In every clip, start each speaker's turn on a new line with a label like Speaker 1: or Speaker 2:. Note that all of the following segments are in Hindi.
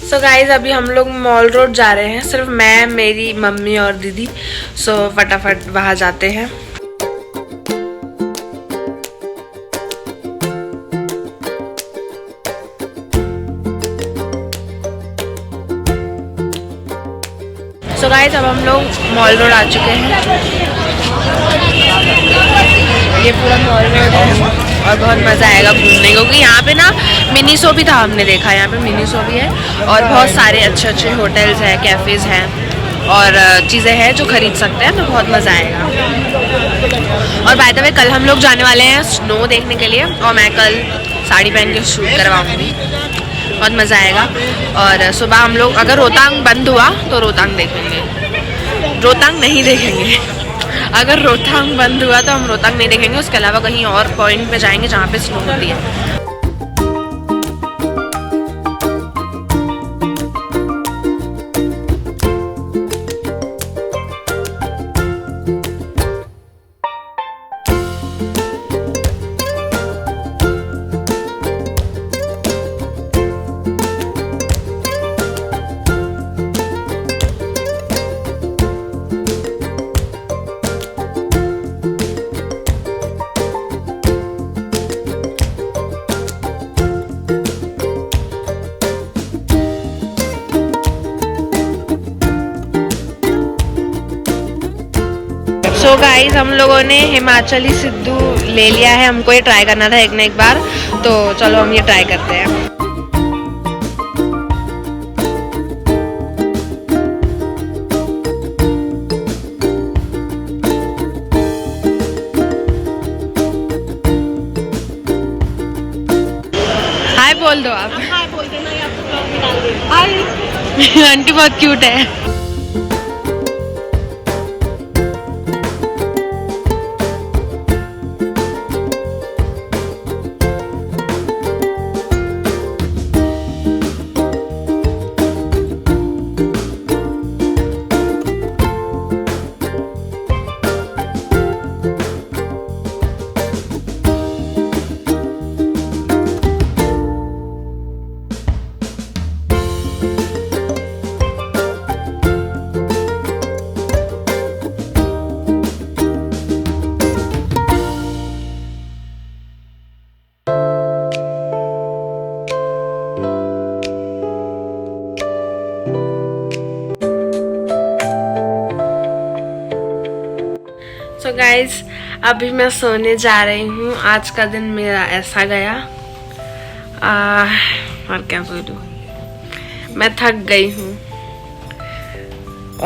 Speaker 1: सो गाइज अभी हम लोग मॉल रोड जा रहे हैं, सिर्फ मैं, मेरी मम्मी और दीदी। सो फटाफट वहाँ जाते हैं। सो गाइज अब हम लोग मॉल रोड आ चुके हैं। ये पूरा मॉल रोड है और बहुत मज़ा आएगा घूमने, क्योंकि यहाँ पे ना मिनी शो भी था, हमने देखा यहाँ पे मिनी शो भी है और बहुत सारे अच्छे अच्छे होटल्स हैं, कैफ़ेज़ हैं और चीज़ें हैं जो ख़रीद सकते हैं, तो बहुत मज़ा आएगा। और बाय द वे कल हम लोग जाने वाले हैं स्नो देखने के लिए और मैं कल साड़ी पहन के शूट करवाऊँगी, बहुत मज़ा आएगा। और सुबह हम लोग अगर रोहतांग बंद हुआ तो रोहतांग देखेंगे, रोहतांग नहीं देखेंगे। अगर रोहतांग बंद हुआ तो हम रोहतांग नहीं देखेंगे, उसके अलावा कहीं और पॉइंट पे जाएंगे जहाँ पे स्नो होती है। सो गाइस हम लोगों ने हिमाचली सिद्धू ले लिया है, हमको ये ट्राई करना था एक ना एक बार, तो चलो हम ये ट्राई करते हैं। हाय बोल दो आप। हाय बोल देना, या तो ब्लॉग में डाल दे। हाय आंटी बहुत क्यूट है। सो गाइज अभी मैं सोने जा रही हूँ। आज का दिन मेरा ऐसा गया, और क्या बोलूँ, मैं थक गई हूँ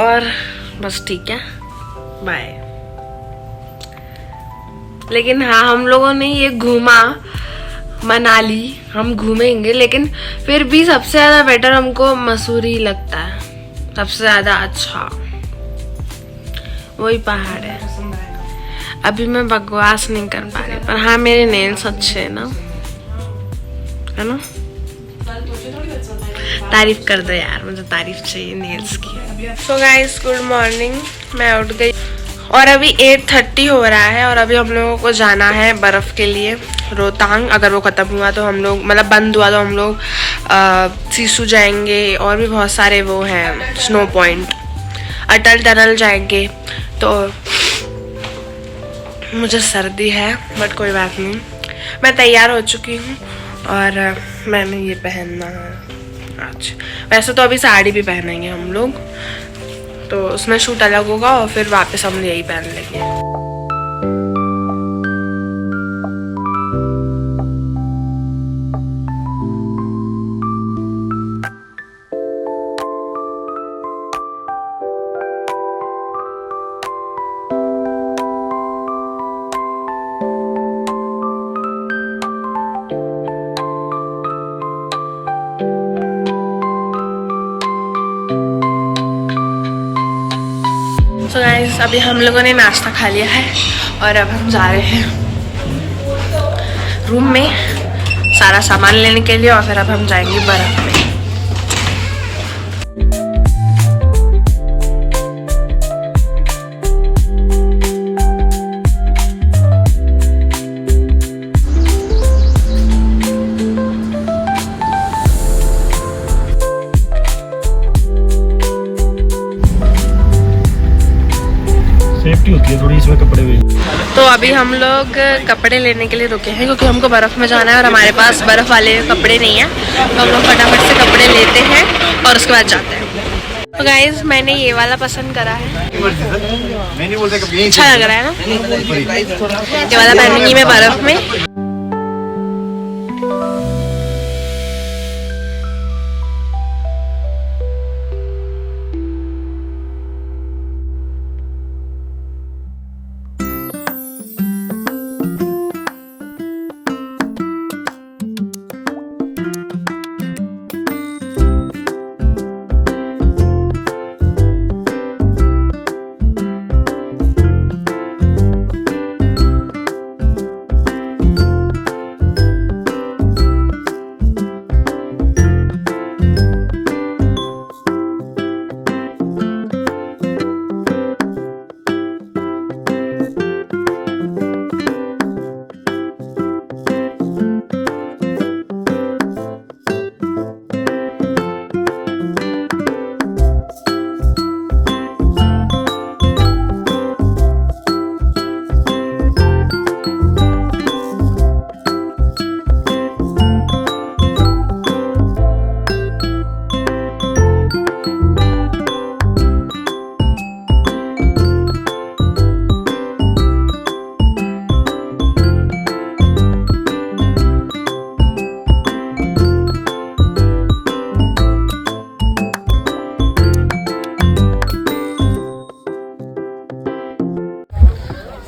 Speaker 1: और बस ठीक है, बाय। लेकिन हाँ, हम लोगों ने ये घूमा मनाली, हम घूमेंगे, लेकिन फिर भी सबसे ज़्यादा बेटर हमको मसूरी लगता है, सबसे ज़्यादा अच्छा वही पहाड़ है। अभी मैं बकवास नहीं कर पा रही, पर हाँ मेरे नेल्स अच्छे हैं ना, है ना? तारीफ कर दो यार, मुझे तारीफ चाहिए नेल्स की। सो गाइस गुड मॉर्निंग, मैं उठ गई और अभी 8:30 हो रहा है और अभी हम लोगों को जाना है बर्फ़ के लिए रोहतांग। अगर वो ख़त्म हुआ तो हम लोग, मतलब बंद हुआ तो हम लोग सिसु जाएंगे और भी बहुत सारे वो हैं स्नो पॉइंट, अटल टनल जाएंगे। तो मुझे सर्दी है बट कोई बात नहीं, मैं तैयार हो चुकी हूँ और मैंने ये पहनना है आज। वैसे तो अभी साड़ी भी पहनेंगे हम लोग, तो उसमें शूट अलग होगा और फिर वापस हम यही पहन लेंगे। सो गाइस अभी हम लोगों ने नाश्ता खा लिया है और अब हम जा रहे हैं रूम में सारा सामान लेने के लिए और फिर अब हम जाएंगे बर्फ में।
Speaker 2: होती है थोड़ी, इसमें कपड़े भी।
Speaker 1: तो अभी हम लोग कपड़े लेने के लिए रुके हैं क्योंकि हमको बर्फ़ में जाना है और हमारे पास बर्फ़ वाले कपड़े नहीं हैं, तो हम लोग फटाफट से कपड़े लेते हैं और उसके बाद जाते हैं। तो गाइस मैंने ये वाला पसंद करा है, अच्छा लग रहा है ना, ये वाला पहनूंगी मैं बर्फ़ में।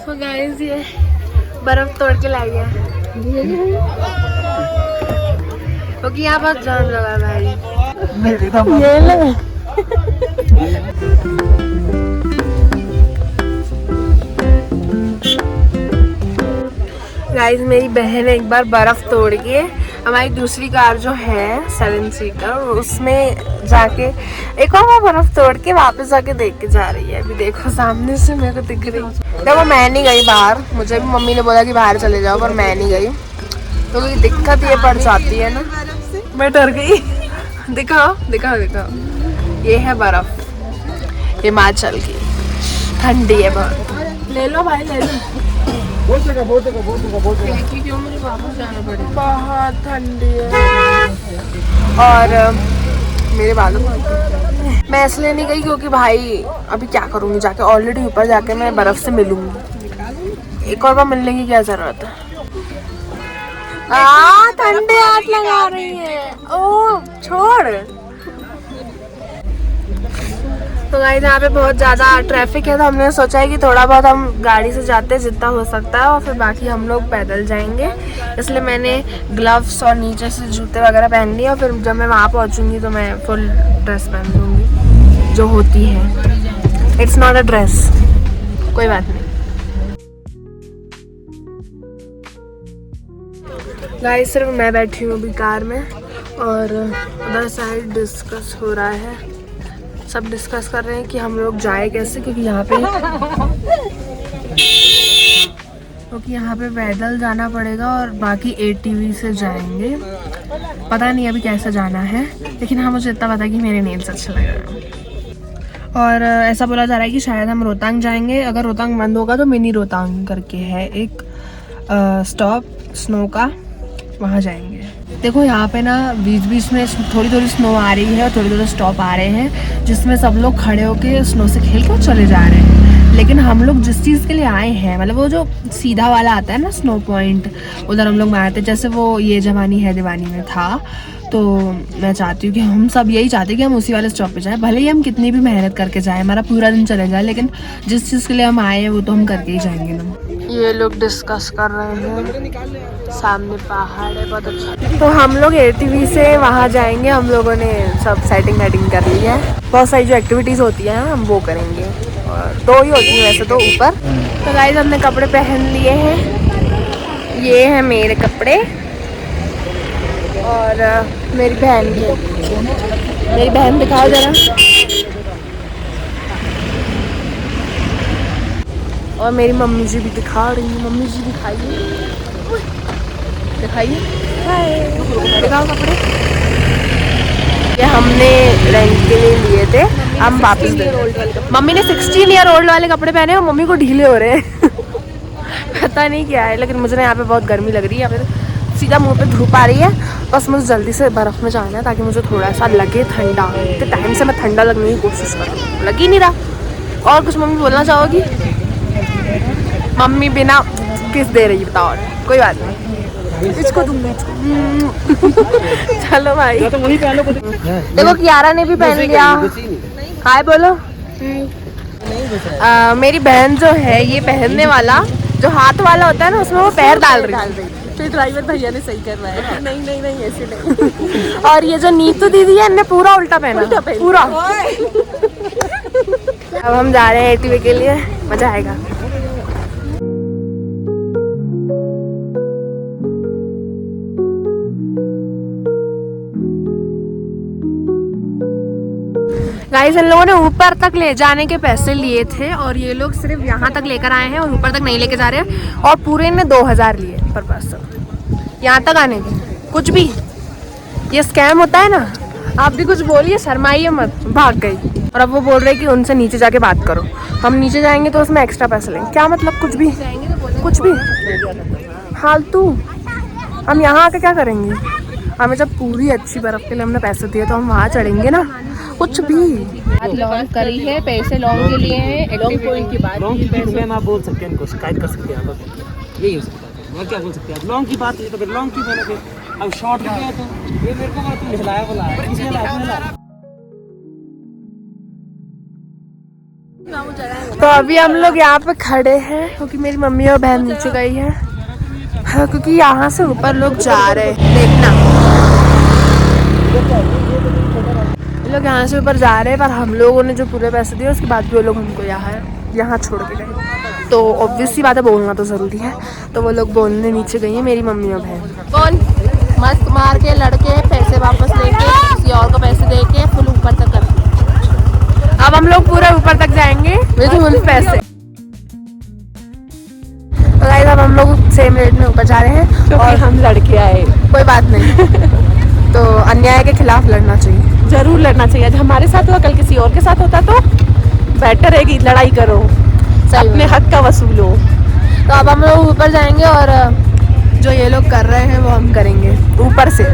Speaker 1: तो गाइस ये बर्फ तोड़ के लाई है क्योंकि यहाँ बहुत जाम लगा भाई। ये ले गाइस मेरी बहन एक बार बर्फ तोड़ के हमारी दूसरी कार जो है 7 सीटर उसमें जाके एक और बर्फ तोड़ के वापस आके देख के जा रही है। अभी देखो सामने से मेरे को दिख रही है। देखो मैं नहीं गई बाहर, मुझे भी मम्मी ने बोला कि बाहर चले जाओ पर मैं नहीं गई, तो ये दिक्कत ये पड़ जाती है ना, मैं डर गई। दिखाओ दिखाओ दिखाओ, ये है बर्फ हिमाचल की, ठंडी है बहुत। ले लो भाई ले लो, क्यों मुझे वापस जाना पड़ेगा, बहुत ठंडी है और मेरे बालों में। मैं इसलिए नहीं गई क्योंकि भाई अभी क्या करूँगी जाके, ऑलरेडी ऊपर जाके मैं बर्फ से मिलूंगी, एक और बार मिलने की क्या जरूरत है। ठंडे हाथ लगा रही है, ओ छोड़। तो गाइस यहाँ पे बहुत ज़्यादा ट्रैफिक है, तो हमने सोचा है कि थोड़ा बहुत हम गाड़ी से जाते हैं जितना हो सकता है और फिर बाकी हम लोग पैदल जाएंगे, इसलिए मैंने ग्लव्स और नीचे से जूते वगैरह पहन लिए और फिर जब मैं वहाँ पहुँचूँगी तो मैं फुल ड्रेस पहन लूँगी जो होती है। इट्स नॉट अ ड्रेस, कोई बात नहीं। गाइस सिर्फ मैं बैठी हूँ अभी कार में और उधर साइड डिस्कस हो रहा है, सब डिस्कस कर रहे हैं कि हम लोग जाए कैसे, क्योंकि यहाँ पे पैदल जाना पड़ेगा और बाकी ATV से जाएंगे। पता नहीं अभी कैसे जाना है, लेकिन हाँ मुझे इतना पता है कि मेरे नेल्स अच्छे लग रहे हैं। और ऐसा बोला जा रहा है कि शायद हम रोहतांग जाएंगे, अगर रोहतांग बंद होगा तो मिनी रोहतांग करके है एक स्टॉप स्नो का, वहाँ जाएंगे। देखो यहाँ पे ना बीच बीच में थोड़ी थोड़ी स्नो आ रही है और थोड़े थोड़े स्टॉप आ रहे हैं जिसमें सब लोग खड़े होके स्नो से खेल कर चले जा रहे हैं, लेकिन हम लोग जिस चीज़ के लिए आए हैं, मतलब वो जो सीधा वाला आता है ना स्नो पॉइंट, उधर हम लोग मारते जैसे वो ये जवानी है दीवानी में था। तो मैं चाहती हूँ कि हम सब यही चाहते हैं कि हम उसी वाले स्टॉप पे जाएं, भले ही हम कितनी भी मेहनत करके जाएं, हमारा पूरा दिन चले जाए, लेकिन जिस चीज़ के लिए हम आए हैं वो तो हम करके ही जाएंगे ना। ये लोग डिस्कस कर रहे हैं, सामने पहाड़ है बहुत अच्छा। तो हम लोग ATV से वहाँ जाएंगे, हम लोगों ने सब सेटिंग वेटिंग कर ली है, बहुत सारी जो एक्टिविटीज़ होती हैं हम वो करेंगे और 2 ही होती हैं वैसे तो ऊपर। तो गाइस हमने कपड़े पहन लिए हैं, ये है मेरे कपड़े और मेरी बहन के, मेरी बहन दिखाओ जरा, और मेरी मम्मी जी भी दिखा रही है, मम्मी जी दिखाइए दिखाइए, दिखाओ कपड़े। ये हमने रेंट के लिए लिए थे हम वापस दे। मम्मी ने 16 ईयर ओल्ड वाले कपड़े पहने और मम्मी को ढीले हो रहे हैं। पता नहीं क्या है, लेकिन मुझे ना यहाँ पे बहुत गर्मी लग रही है। यहाँ पे सीधा मुंह पे धूप आ रही है। बस मुझे जल्दी से बर्फ़ में जाना है ताकि मुझे थोड़ा सा लगे ठंडा। तो टाइम से मैं ठंडा लगने की कोशिश कर रही हूँ, लग ही नहीं रहा। और कुछ मम्मी बोलना चाहोगी? मम्मी बिना किस दे रही बताओ? और कोई बात नहीं, इसको दूंगी। चलो भाई, देखो कियारा ने भी पहन लिया। हाय बोलो। मेरी बहन जो है ये पहनने वाला जो हाथ वाला होता है ना, उसमें वो पैर डाल रही। फिर ड्राइवर भैया ने सही करना है। नहीं ऐसे नहीं। और ये जो नीतू दीदी है, इन्हें पूरा उल्टा पहना पूरा। अब हम जा रहे हैं ATV के लिए, मजा आएगा। गाइस, इन लोगों ने ऊपर तक ले जाने के पैसे लिए थे और ये लोग सिर्फ यहाँ तक लेकर आए हैं और ऊपर तक नहीं लेके जा रहे हैं। और पूरे ने 2000 लिए पर पर्सन यहाँ तक आने के। कुछ भी ये स्कैम होता है ना। आप भी कुछ बोलिए, शर्माइए मत। भाग गई। और अब वो बोल रहे कि उनसे नीचे जाके बात करो। हम नीचे जाएंगे तो उसमें एक्स्ट्रा पैसे लेंगे। क्या मतलब? कुछ भी फालतू। हम यहाँ आके क्या करेंगे? हमें जब पूरी अच्छी बर्फ के लिए हमने पैसे दिए तो हम वहाँ चढ़ेंगे ना। कुछ भी लॉन्ग करी है, पैसे लॉन्ग के लिए हैं। लॉन्ग पॉइंट की बात, लॉन्ग की मैम आप बोल सकते हैं, इनको शिकायत कर सकते हैं आप। यही हो सकता है, मैं क्या बोल सकते हैं? लॉन्ग की बात है तो फिर लॉन्ग की बोलोगे। अब शॉर्ट हो गया तो ये मेरे को बात निकलाया बोला है, इसने लाया। तो अभी हम लोग यहाँ पे खड़े हैं क्योंकि मेरी मम्मी और बहन नीचे गई है। हाँ, क्योंकि यहाँ से ऊपर लोग जा रहे हैं। देखना लोग यहाँ से ऊपर जा रहे हैं, पर हम लोगों ने जो पूरे पैसे दिए उसके बाद भी वो लोग हमको यहाँ छोड़ के गए। तो ऑब्वियस सी बात है, बोलना तो ज़रूरी है। तो वो लोग बोलने नीचे गई है, मेरी मम्मी और बहन। कौन मस्त मार के लड़के पैसे वापस लेके किसी और को पैसे दे के फुल ऊपर तक कर। अब हम लोग पूरे ऊपर तक जाएंगे विद फुल पैसे। तो गाइस, अब हम लोग सेम रेट में ऊपर जा रहे हैं और हम लड़के आए। कोई बात नहीं। तो अन्याय के खिलाफ लड़ना चाहिए, जरूर लड़ना चाहिए। आज हमारे साथ हुआ, कल किसी और के साथ होता तो बेटर है कि लड़ाई करो, अपने हक का वसूलो। तो अब हम लोग ऊपर जाएंगे और जो ये लोग कर रहे हैं वो हम करेंगे ऊपर से।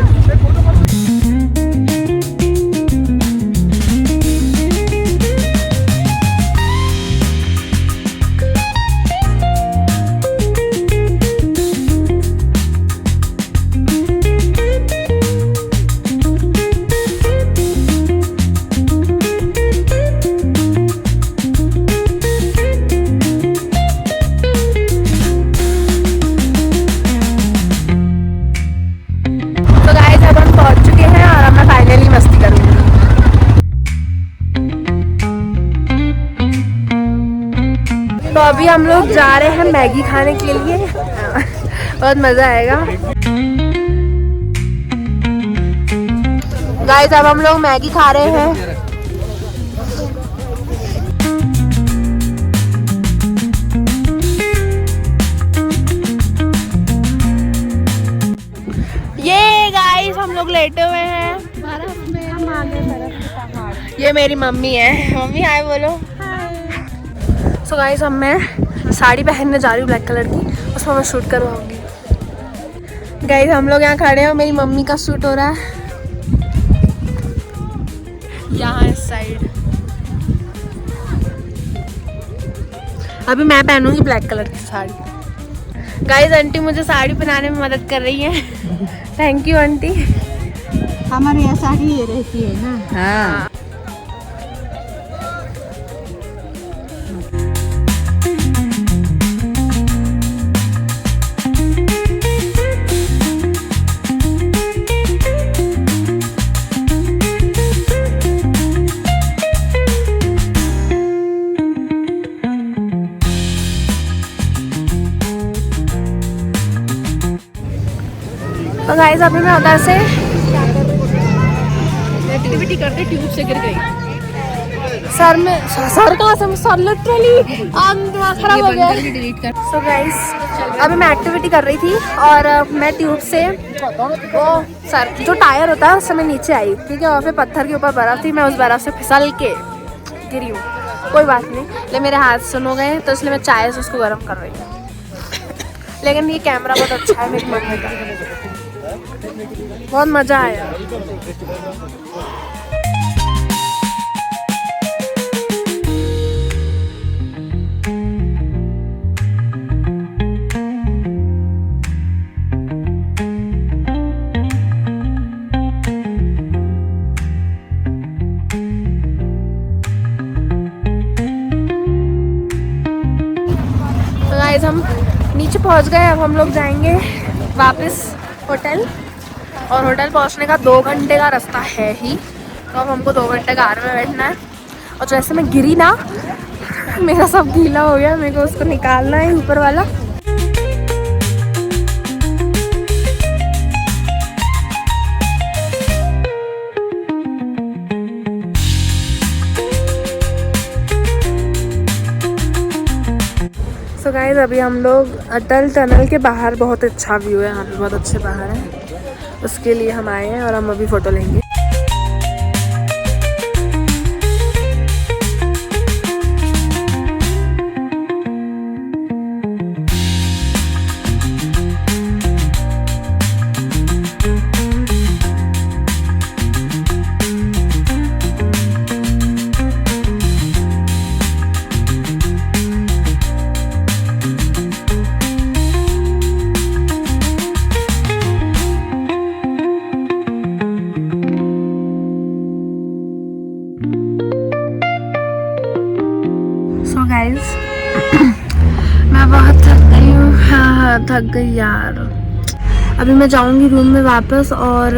Speaker 1: तो अभी हम लोग जा रहे हैं मैगी खाने के लिए। बहुत मज़ा आएगा। गाइस, अब हम लोग मैगी खा रहे हैं। ये गाइस, हम लोग लेटे हुए हैं बर्फ में। हम आ गए बर्फ के पहाड़। ये मेरी मम्मी है। मम्मी हाय बोलो। सो गाइस, अब मैं साड़ी पहनने जा रही हूँ ब्लैक कलर की, उसमें मैं शूट करवाऊंगी। गाइस, हम लोग यहाँ खड़े हैं, मेरी मम्मी का शूट हो रहा है यहाँ इस साइड। अभी मैं पहनूंगी ब्लैक कलर की साड़ी। गाइस, आंटी मुझे साड़ी पहनाने में मदद कर रही है। Thank you aunty.
Speaker 2: हमारे यहाँ साड़ी ये रहती है ना।
Speaker 1: हाँ। तो गाइस, अभी मैं उधर से एक्टिविटी करते ट्यूब से गिर गई। सर कहाँ से? सर लिटरली दिमाग खराब हो गया। सो गाइस, अभी मैं एक्टिविटी कर रही थी और मैं ट्यूब से वो सर जो टायर होता है उससे मैं नीचे आई। ठीक है, और फिर पत्थर के ऊपर बर्फ थी, मैं उस बर्फ से फिसल के गिरी हूँ, कोई बात नहीं। लेकिन मेरे हाथ सुन हो गए तो इसलिए मैं चाय से उसको गर्म कर रही हूँ। लेकिन ये कैमरा बहुत अच्छा है मेरी मम्मी का, बहुत मज़ा आया। गाइस हम नीचे पहुंच गए, अब हम लोग जाएंगे वापस होटल। और होटल पहुंचने का 2 घंटे का रास्ता है ही, तो अब हमको 2 घंटे कार में बैठना है। और जैसे मैं गिरी ना, मेरा सब गीला हो गया, मेरे को उसको निकालना है ऊपर वाला। तो गाइस अभी हम लोग अटल टनल के बाहर, बहुत अच्छा व्यू है यहाँ पे, बहुत अच्छे पहाड़ हैं, उसके लिए हम आए हैं और हम अभी फ़ोटो लेंगे। सो गाइस मैं बहुत थक गई हूँ, हाँ थक गई यार। अभी मैं जाऊँगी रूम में वापस। और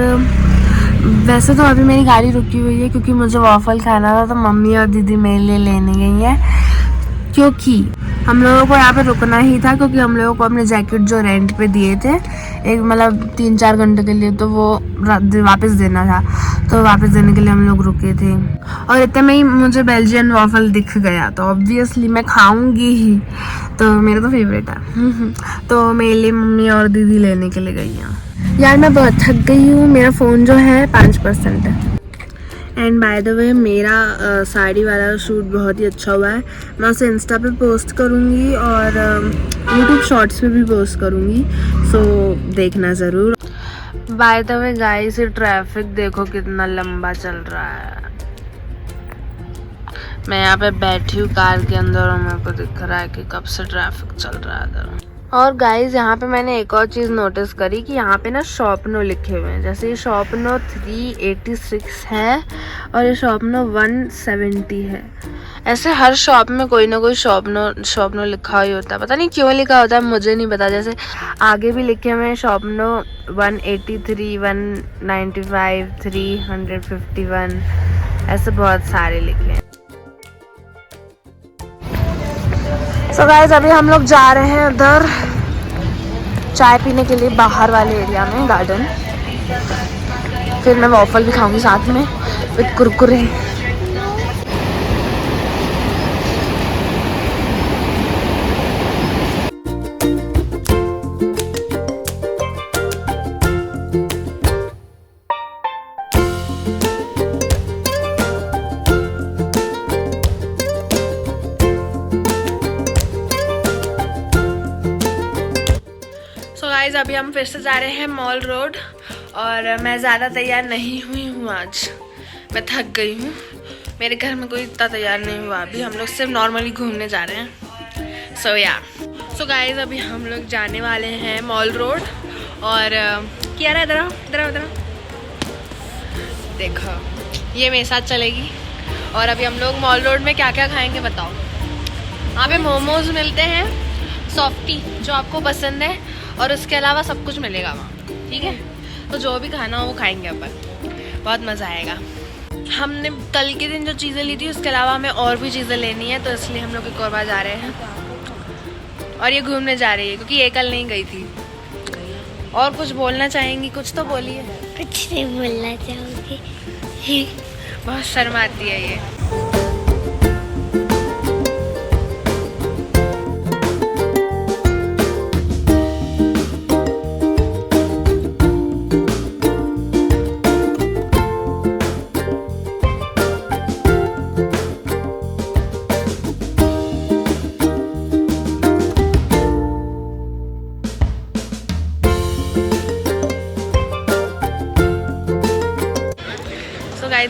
Speaker 1: वैसे तो अभी मेरी गाड़ी रुकी हुई है क्योंकि मुझे वॉफल खाना था, तो मम्मी और दीदी मेरे लिए लेने गई है। क्योंकि हम लोगों को यहाँ पे रुकना ही था, क्योंकि हम लोगों को अपने जैकेट जो रेंट पे दिए थे एक मतलब 3-4 घंटे के लिए, तो वो वापस देना था, तो वापस देने के लिए हम लोग रुके थे। और इतने में ही मुझे बेल्जियन वॉफल दिख गया, तो ऑब्वियसली मैं खाऊंगी ही, तो मेरा तो फेवरेट है। तो मेरे लिए मम्मी और दीदी लेने के लिए गई हैं। यार मैं बहुत थक गई हूँ, मेरा फ़ोन जो है 5% है। एंड बाय द वे मेरा साड़ी वाला शूट बहुत ही अच्छा हुआ है। मैं उसे इंस्टा पे पोस्ट करूँगी और यूट्यूब शॉर्ट्स पे भी पोस्ट करूँगी, सो देखना ज़रूर। बाय द वे गाइस, ये ट्रैफिक देखो कितना लंबा चल रहा है। मैं यहाँ पे बैठी हूँ कार के अंदर और मेरे को दिख रहा है कि कब से ट्रैफिक चल रहा है इधर। और गाइस यहाँ पे मैंने एक और चीज़ नोटिस करी कि यहाँ पे ना शॉपनो लिखे हुए हैं। जैसे ये शॉपनो 386 है और ये शॉपनो 170 है। ऐसे हर शॉप में कोई ना कोई शॉपनो लिखा ही होता है, पता नहीं क्यों लिखा होता है, मुझे नहीं पता। जैसे आगे भी लिखे हुए हैं शॉपनो 183, 195, 351, ऐसे बहुत सारे लिखे हैं। सो गाइस अभी हम लोग जा रहे हैं उधर चाय पीने के लिए, बाहर वाले एरिया में, गार्डन। फिर मैं वॉफल भी खाऊंगी साथ में विद कुरकुरे। गाइस अभी हम फिर से जा रहे हैं मॉल रोड, और मैं ज़्यादा तैयार नहीं हुई हूँ आज, मैं थक गई हूँ। मेरे घर में कोई इतना तैयार नहीं हुआ अभी, हम लोग सिर्फ नॉर्मली घूमने जा रहे हैं। सो गाइस अभी हम लोग जाने वाले हैं मॉल रोड। और क्या रहा, इधर देखो ये मेरे साथ चलेगी। और अभी हम लोग मॉल रोड में क्या क्या खाएंगे बताओ। वहाँ पे मोमोज मिलते हैं, सॉफ्टी जो आपको पसंद है, और उसके अलावा सब कुछ मिलेगा वहाँ, ठीक है। तो जो भी खाना हो वो खाएंगे अपन, बहुत मज़ा आएगा। हमने कल के दिन जो चीज़ें ली थी उसके अलावा हमें और भी चीज़ें लेनी है, तो इसलिए हम लोग एक और बार जा रहे हैं। और ये घूमने जा रही है क्योंकि ये कल नहीं गई थी। और कुछ बोलना चाहेंगी? कुछ तो बोलिए।
Speaker 2: कुछ नहीं बोलना चाहूँगी,
Speaker 1: बहुत शर्माती है ये।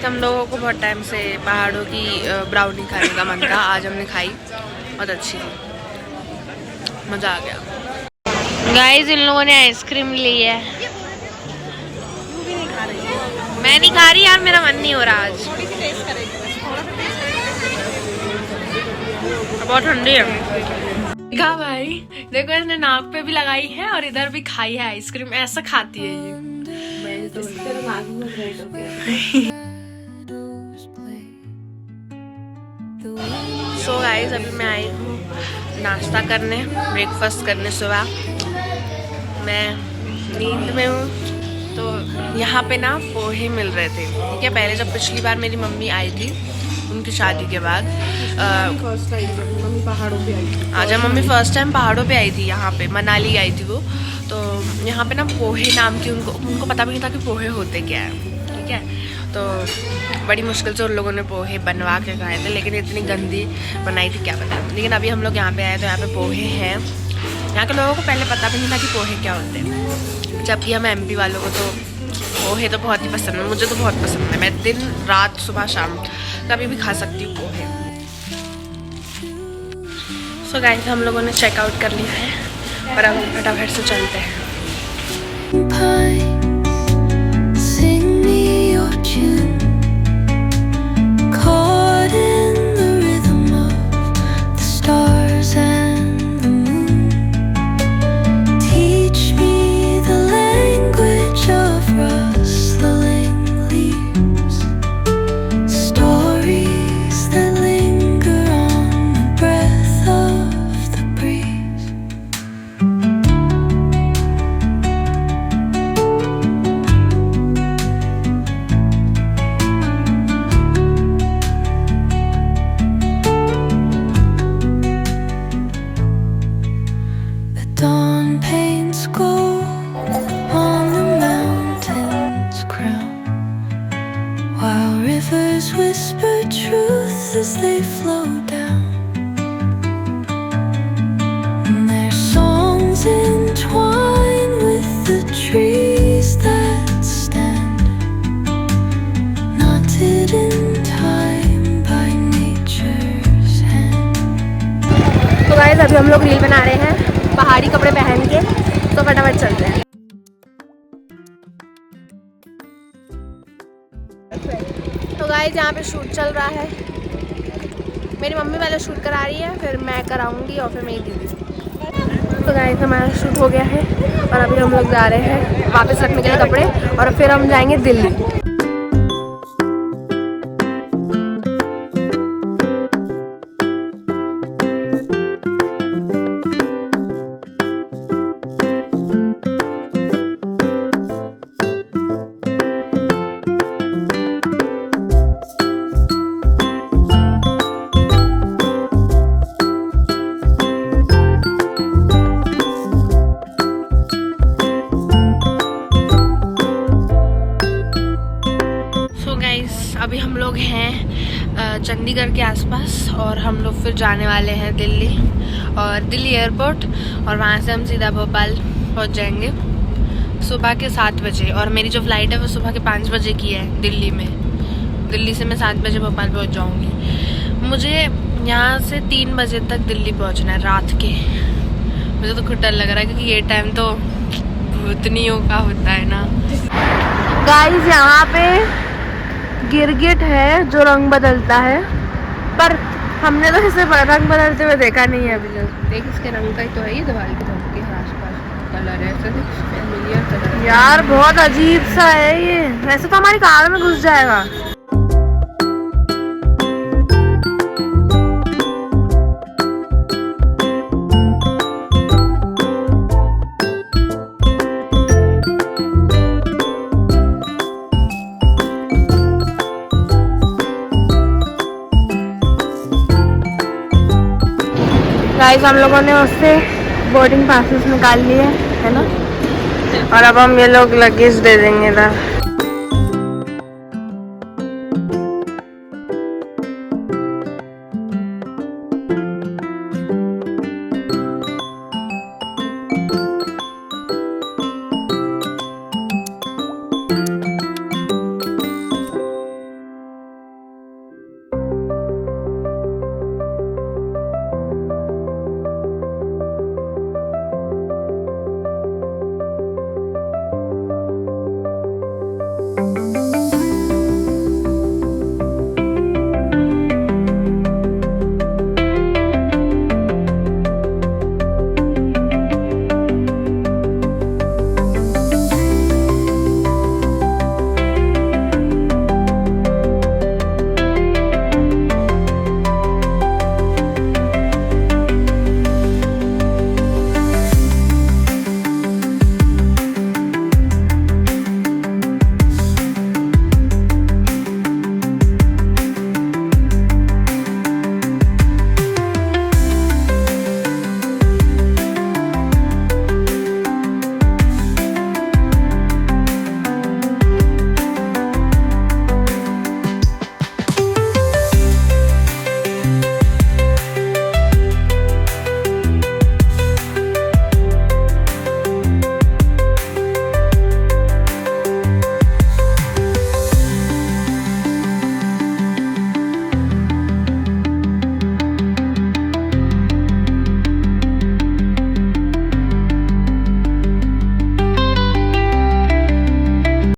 Speaker 1: गाइस हम लोगों को बहुत टाइम से पहाड़ों की ब्राउनी खाने का मन था, आज हमने खाई, बहुत अच्छी थी, मज़ा आ गया। गाइस इन लोगों ने आइसक्रीम ली है, मैं नहीं खा रही यार, मेरा मन नहीं हो रहा आज, बहुत ठंडी है। देखा भाई, देखो इसने नाक पे भी लगाई है और इधर भी खाई है आइसक्रीम, ऐसा खाती है ये। सो गाइस अभी मैं आई हूँ नाश्ता करने, ब्रेकफास्ट करने। सुबह मैं नींद में हूँ, तो यहाँ पे ना पोहे मिल रहे थे, ठीक है। पहले जब पिछली बार मेरी मम्मी आई थी उनकी शादी के बाद,
Speaker 3: मम्मी पहाड़ों पे आई थी।
Speaker 1: आज मम्मी फर्स्ट टाइम पहाड़ों पे आई थी, यहाँ पे मनाली आई थी वो। तो यहाँ पे ना पोहे नाम की उनको पता भी नहीं था कि पोहे होते क्या है, ठीक है। तो बड़ी मुश्किल से उन लोगों ने पोहे बनवा के खाए थे, लेकिन इतनी गंदी बनाई थी क्या पता। लेकिन अभी हम लोग यहाँ पे आए तो यहाँ पे पोहे हैं। यहाँ के लोगों को पहले पता भी नहीं था कि पोहे क्या होते हैं, जबकि हम MP वालों को तो पोहे तो बहुत ही पसंद है, मुझे तो बहुत पसंद है। मैं दिन रात सुबह शाम कभी भी खा सकती हूँ पोहे। सो गाइस हम लोगों ने चेकआउट कर लिया है और अब हम फटाफट से चलते हैं।
Speaker 4: As they flow down, and their songs entwine with the trees that stand, knotted in time by nature's hand.
Speaker 1: तो गाइस अभी हम लोग रील बना रहे हैं पहाड़ी कपड़े पहन के, तो फटाफट चलते हैं। तो गाइस यहाँ पे शूट चल रहा है, मेरी मम्मी पहले शूट करा रही है, फिर मैं कराऊंगी और फिर मेरी दीदी। तो गाइस हमारा शूट हो गया है और अभी हम लोग जा रहे हैं वापस रखने के लिए कपड़े, और फिर हम जाएंगे दिल्ली। अभी हम लोग हैं चंडीगढ़ के आसपास और हम लोग फिर जाने वाले हैं दिल्ली, और दिल्ली एयरपोर्ट, और वहाँ से हम सीधा भोपाल पहुँच जाएंगे सुबह के 7 बजे। और मेरी जो फ़्लाइट है वो सुबह के 5 बजे की है दिल्ली में। दिल्ली से मैं 7 बजे भोपाल पहुँच जाऊँगी। मुझे यहाँ से 3 बजे तक दिल्ली पहुँचना है रात के। मुझे तो खुद डर लग रहा है क्योंकि ये टाइम तो भूतनियों का होता है ना। गाइस यहाँ पे गिरगिट है जो रंग बदलता है, पर हमने तो इसे रंग बदलते हुए देखा नहीं है अभी तक। देख इसके रंग का ही तो है, ये दीवार के आसपास कलर है, ऐसे यार बहुत अजीब सा है ये। वैसे तो हमारी कार में घुस जाएगा। गाइस हम लोगों ने उससे बोर्डिंग पासेस निकाल लिए है ना, और अब हम ये लोग लगेज दे देंगे इधर।